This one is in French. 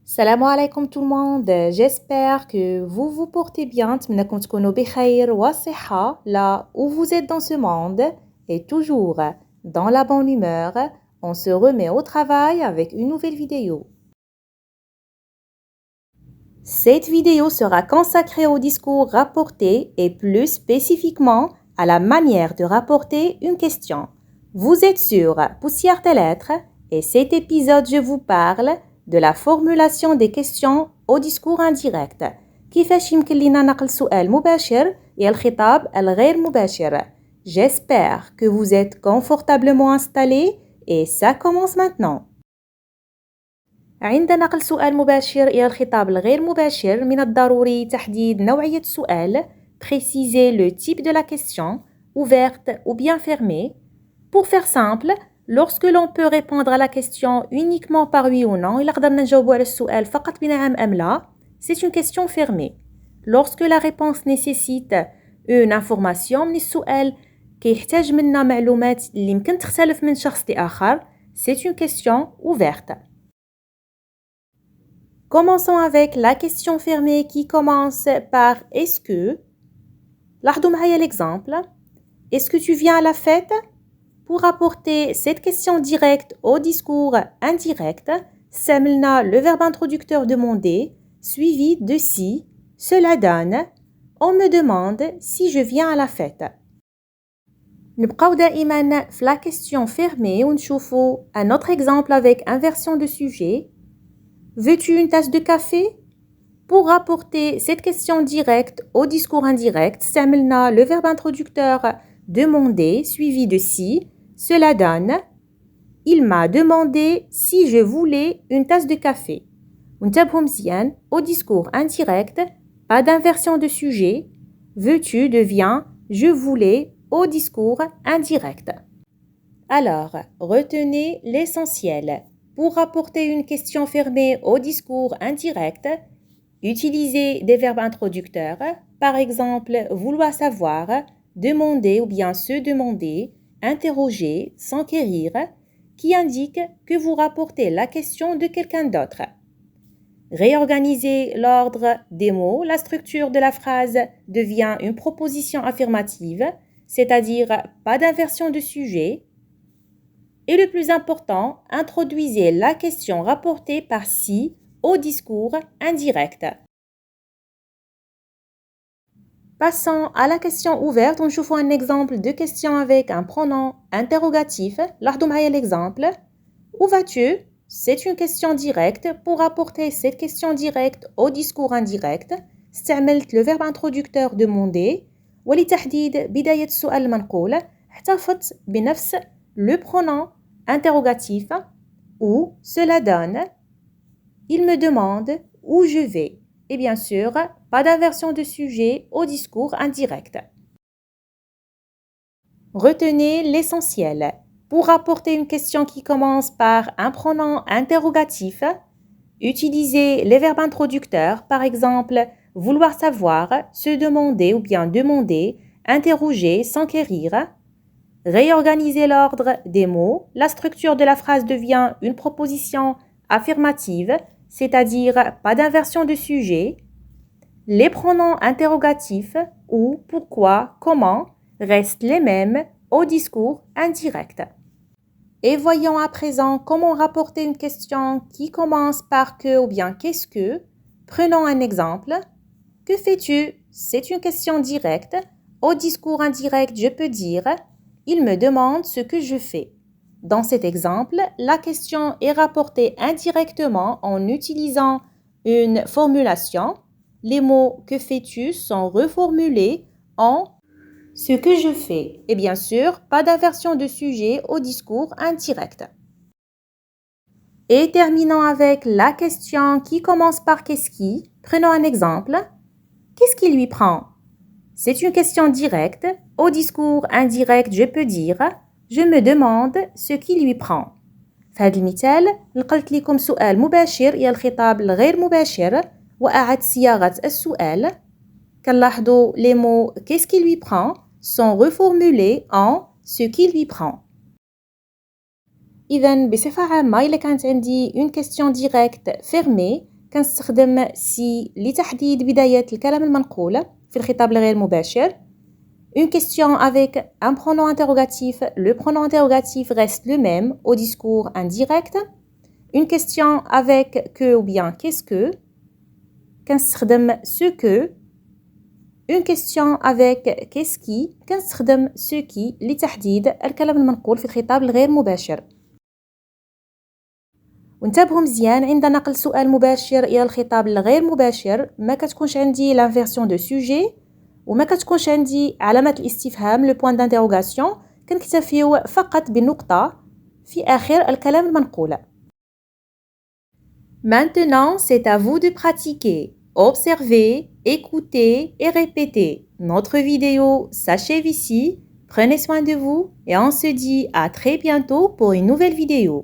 Salam alaikum tout le monde, j'espère que vous vous portez bien, تمنىكم تكونوا بخير وصحة là où vous êtes dans ce monde et toujours dans la bonne humeur. On se remet au travail avec une nouvelle vidéo. Cette vidéo sera consacrée au discours rapporté et plus spécifiquement à la manière de rapporter une question. Vous êtes sur Poussière des lettres et cet épisode je vous parle de la formulation des questions au discours indirect. كيفاش يمكن لينا نقل سؤال مباشر إلى الخطاب الغير مباشر. J'espère que vous êtes confortablement installés et ça commence maintenant. عند نقل سؤال مباشر إلى الخطاب الغير مباشر من الضروري تحديد نوعية السؤال préciser le type de la question ouverte ou bien fermée. Pour faire simple, lorsque l'on peut répondre à la question uniquement par oui ou non, إلا قدرنا نجاوبوا على السؤال فقط بنعم أم لا, c'est une question fermée. Lorsque la réponse nécessite une information من السؤال كيحتاج منا معلومات اللي يمكن تختلف من شخص لآخر, c'est une question ouverte. Commençons avec la question fermée qui commence par est-ce que. لاحظوا معايا l'exemple. Est-ce que tu viens à la fête? Pour rapporter cette question directe au discours indirect, استعملنا le verbe introducteur demander suivi de si. Cela donne on me demande si je viens à la fête. نبقاو دائما في la question fermée ونشوفوا un autre exemple avec inversion de sujet. Veux-tu une tasse de café? Pour rapporter cette question directe au discours indirect, استعملنا le verbe introducteur demander suivi de si. Cela donne il m'a demandé si je voulais une tasse de café. وانتبهوا مزيان au discours indirect, pas d'inversion de sujet. Veux-tu devient je voulais au discours indirect. Alors, retenez l'essentiel. Pour rapporter une question fermée au discours indirect, utilisez des verbes introducteurs, par exemple vouloir savoir, demander ou bien se demander, interroger, s'enquérir, qui indique que vous rapportez la question de quelqu'un d'autre. Réorganisez l'ordre des mots, la structure de la phrase devient une proposition affirmative, c'est-à-dire pas d'inversion de sujet. Et le plus important, introduisez la question rapportée par si au discours indirect. Passons à la question ouverte. On choisit un exemple de question avec un pronom interrogatif. لاحظوا معايا l'exemple. Où vas-tu? C'est une question directe. Pour rapporter cette question directe au discours indirect, استعملت le verbe introducteur demander. ولتحديد بداية السؤال المنقول احتفظت بنفس le pronom interrogatif où cela donne il me demande où je vais. Et bien sûr, pas d'inversion de sujet au discours indirect. Retenez l'essentiel. Pour rapporter une question qui commence par un pronom interrogatif, utilisez les verbes introducteurs, par exemple vouloir savoir, se demander ou bien demander, interroger, s'enquérir. Réorganisez l'ordre des mots. La structure de la phrase devient une proposition affirmative, c'est-à-dire pas d'inversion de sujet. Les pronoms interrogatifs ou pourquoi, comment restent les mêmes au discours indirect. Et voyons à présent comment rapporter une question qui commence par que ou bien qu'est-ce que. Prenons un exemple. Que fais-tu? C'est une question directe. Au discours indirect, je peux dire il me demande ce que je fais. Dans cet exemple, la question est rapportée indirectement en utilisant une formulation. Les mots que fais-tu sont reformulés en ce que je fais. Et bien sûr, pas d'inversion de sujet au discours indirect. Et terminons avec la question qui commence par qu'est-ce qui. Prenons un exemple. Qu'est-ce qui lui prend? C'est une question directe. Au discours indirect, je peux dire je me demande ce qui lui prend. في هذا المثال نقلت لكم سؤال مباشر إلى الخطاب الغير مباشر وأعدت صياغة السؤال. كنلاحظوا les mots qu'est-ce qui lui prend sont reformulés en ce qui lui prend. إذن بصفة عامة إلا كانت عندي une question directe fermée كنستخدم سي لتحديد بداية الكلام المنقول في الخطاب الغير مباشر. Une question avec un pronom interrogatif, le pronom interrogatif reste le même au discours indirect. Une question avec que ou bien qu'est-ce que كنستخدم ce que. Une question avec qu'est-ce qui كنستخدم ce qui لتحديد الكلام المنقول في الخطاب الغير مباشر. وانتبهوا مزيان، عند نقل سؤال مباشر إلى الخطاب الغير مباشر ما كتكونش عندي l'inversion de sujet وما كتكونش عندي علامة الاستفهام le point d'interrogation، كنكتفيو فقط بالنقطة في آخر الكلام المنقول. Maintenant, c'est à vous de pratiquer. Observez, écoutez et répétez. Notre vidéo s'achève ici. Prenez soin de vous et on se dit à très bientôt pour une nouvelle vidéo.